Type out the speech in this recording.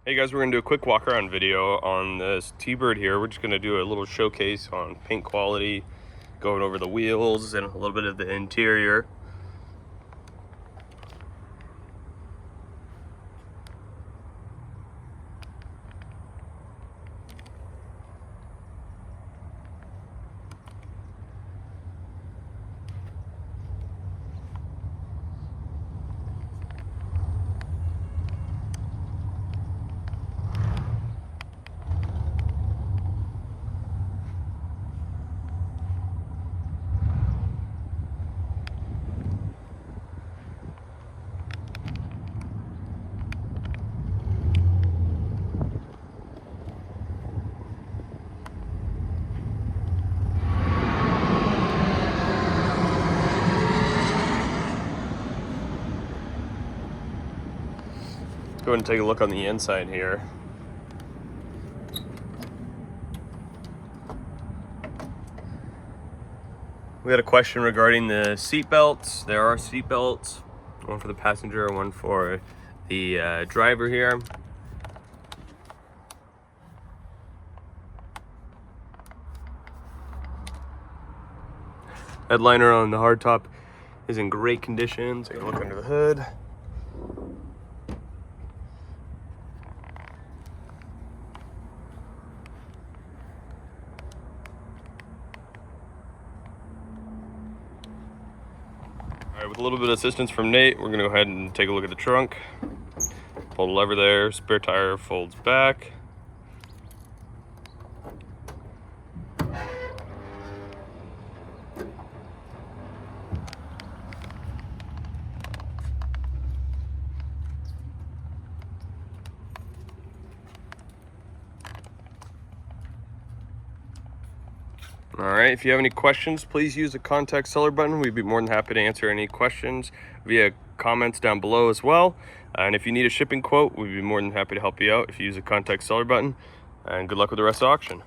Hey guys, we're gonna do a quick walk around video on this T-Bird here. We're just gonna do a little showcase on paint quality, going over the wheels and a little bit of the interior. Go ahead and take a look on the inside here. We had a question regarding the seat belts. There are seat belts, one for the passenger, one for the driver here. Headliner on the hardtop is in great condition. Take a look under the hood. All right, with a little bit of assistance from Nate, we're gonna go ahead and take a look at the trunk. Pull the lever there, spare tire folds back. All right, if you have any questions, please use the contact seller button. We'd be more than happy to answer any questions via comments down below as well. And if you need a shipping quote, we'd be more than happy to help you out if you use the contact seller button. And good luck with the rest of the auction.